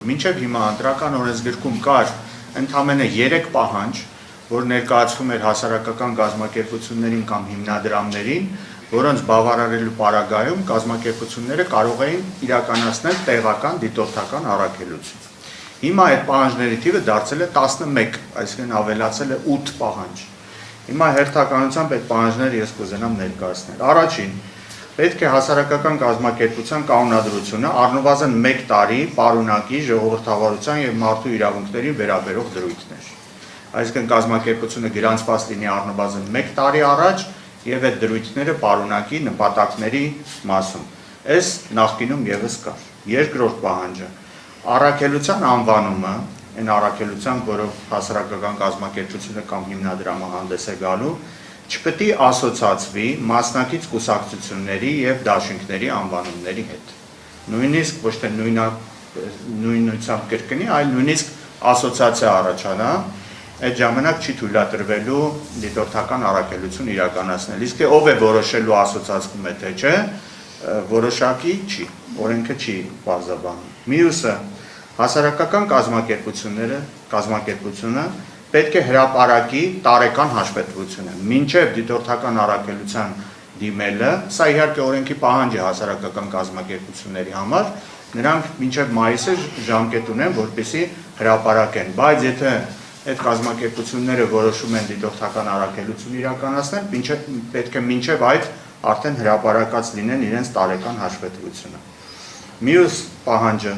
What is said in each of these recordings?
Մինչև հիմա ընտրական օրենսգրքում կար ընդամենը 3 պահանջ, որ ներկայացվում էր հասարակական կազմակերպություններին կամ հիմնադրամներին, որոնց բավարարելու պարագայում կազմակերպությունները կարող էին իրականացնել տեղական դիտորդական առաքելություն։ Հիմա այդ պահանջների թիվը դարձել է 11, այսինքն ավելացել է 8 պահանջ։ Հիմա հերթականությամբ այդ պահանջները ես կուզենամ ներկայացնել։ Առաջին, պետք է հասարակական կազմակերպության կանոնադրությունը առնվազն 1 տարի պարունակի ժողովրդավարության եւ մարդու իրավունքներին վերաբերող դրույթներ։ Այսինքն կազմակերպությունը գրանցված լինի առնվազն 1 տարի առաջ եւ այդ դրույթները պարունակի նպատակների մասում։ Այս նախկինում եւս կար։ Երկրորդ պահանջը առաքելության անվանումը, այն առաքելության, որով հասարակական կազմակերպությունը կամ հիմնադրամը հանդես է գալու, չպետք է ասոցացվի մասնակից կուսակցությունների եւ դաշինքների անվանումների հետ։ Նույնիսկ ոչ թե նույնությամբ կրկնի, այլ նույնիսկ ասոցիացիա առաջանա, այդ ժամանակ չի թույլատրվելու դիտորդական առաքելություն իրականացնել։ Իսկ ով է որոշելու ասոցացվում է թե չէ, որոշակի չի, օրենքը չի բարձրաբանում։ Մյուսը հասարակական կազմակերպությունը պետք է հրապարակի տարեկան հաշվետվությունը, մինչև դիտորդական առաքելության դիմելը, սա իհարկե օրենքի պահանջ է հասարակական կազմակերպությունների համար, նրանք մինչև մայիսը ժամկետ ունեն, որպեսզի հրապարակեն, բայց եթե այդ կազմակերպությունները որոշում են դիտորդական առաքելություն իրականացնել, պետք է մինչև այդ արդեն հրապարակած լինեն իրենց տարեկան հաշվետվությունը։ Մյուս պահանջը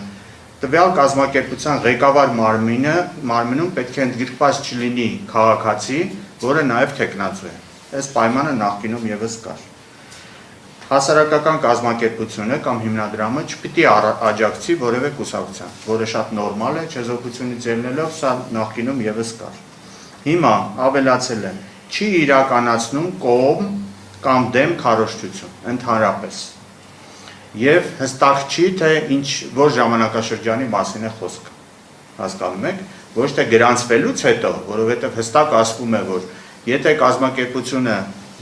տվյալ կազմակերպության ղեկավար մարմինում պետք է ընդգրկված չլինի քաղաքացի, որը նաև թեկնածու է։ Այս պայմանը նախկինում եւս կար։ Հասարակական կազմակերպությունը կամ հիմնադրամը չպիտի աջակցի որևէ կուսակցության, որը շատ նորմալ է, չեզոքությունից ելնելով, սա նախկինում եւս կար։ Հիմա ավելացել է չի իրականացնում կողմ կամ դեմ քարոզչություն, ընդհանրապես։ Եվ հստակ չի, թե որ ժամանակաշրջանի մասին է խոսքը, հասկանում եք, ոչ թե գրանցվելուց հետո, որովհետև հստակ ասվում է, որ եթե կազմակերպությունը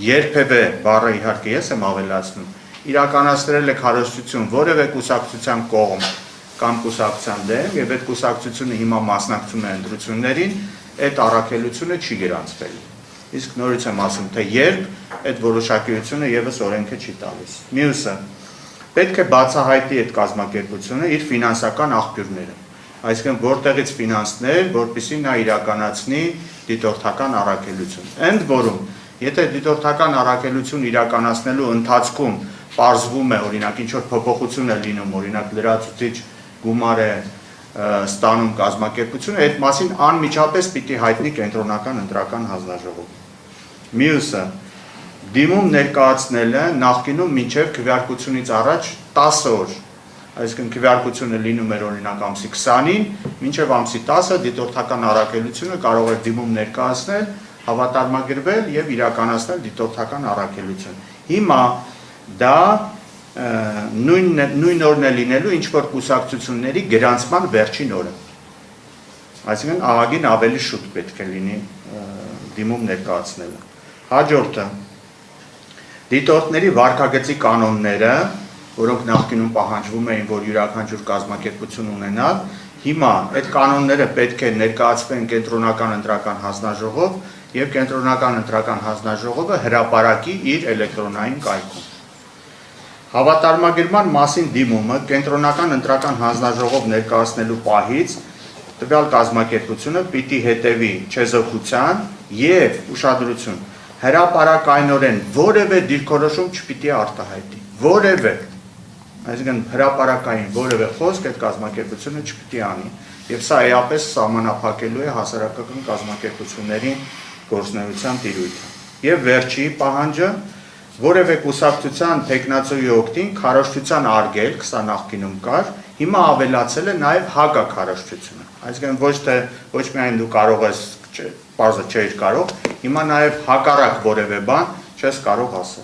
երբևէ բառը իհարկե ես եմ ավելացնում, իրականացրել է քարոզչություն որևէ կուսակցության կողմ կամ կուսակցության դեմ, եւ այդ կուսակցությունը հիմա մասնակցում է ընտրություններին, այդ առաքելությունը չի գրանցվելու։ Իսկ նորից եմ ասում, թե երբ այդ որոշակիությունը եւս օրենքը չի տալիս։ Մյուսը պետք է բացահայտի այդ կազմակերպությունը իր ֆինանսական աղբյուրները, այսինքն որտեղից ֆինանսներ, որպեսզի նա իրականացնի դիտորդական առաքելություն։ Ընդ որում, եթե դիտորդական առաքելություն իրականացնելու ընթացքում պարզվում է, օրինակ, ինչ-որ փոփոխություն է լինում, օրինակ լրացուցիչ գումար է ստանում կազմակերպությունը, այդ մասին անմիջապես պիտի հայտնի կենտրոնական ընտրական հանձնաժողովը։ Մյուսը դիմում ներկայացնելը նախկինում մինչև քվեարկությունից առաջ 10 օր, այսինքն քվեարկությունը լինում էր օրինակ ամսի 20-ին, մինչև ամսի 10-ը դիտորդական առաքելությունը կարող էր դիմում ներկայացնել, հավատարմագրվել եւ իրականացնել դիտորդական առաքելություն։ Հիմա դա նույն օրն է լինելու ինչ որ կուսակցությունների գրանցման վերջին օրը։ Այսինքն ահագին ավելի շուտ պետք է լինի դիմում ներկայացնելը։ Հաջորդը դիտորդների վարքագծի կանոնները, որոնք նախկինում պահանջվում էին, որ յուրաքանչյուր կազմակերպություն ունենալ, հիմա այդ կանոնները պետք է ներկայացվեն կենտրոնական ընտրական հանձնաժողով եւ կենտրոնական ընտրական հանձնաժողովը հրապարակի իր էլեկտրոնային կայքում։ Հավատարմագրման մասին դիմումը կենտրոնական ընտրական հանձնաժողով ներկայացնելու պահից տվյալ կազմակերպությունը պիտի հետևի չեզոքության եւ ուշադրություն հրապարակայնորեն որևէ դիրքորոշում չպիտի արտահայտի, որևէ, այսինքն հրապարակային որևէ խոսք այդ կազմակերպությունը չպիտի անի, եւ սա էապես սահմանափակելու է հասարակական կազմակերպությունների գործունեության տիրույթը։ Եվ վերջի պահանջը որևէ կուսակցության թեկնածուի օգտին քարոզչության արգելք, սա նախկինում կար, հիմա ավելացել է նաեւ հակաքարոզչությունը, այսինքն ոչ միայն դու կարող ես, պարզը չէիր կարող, հիմա նաև հակառակ որևէ բան չես կարող ասել։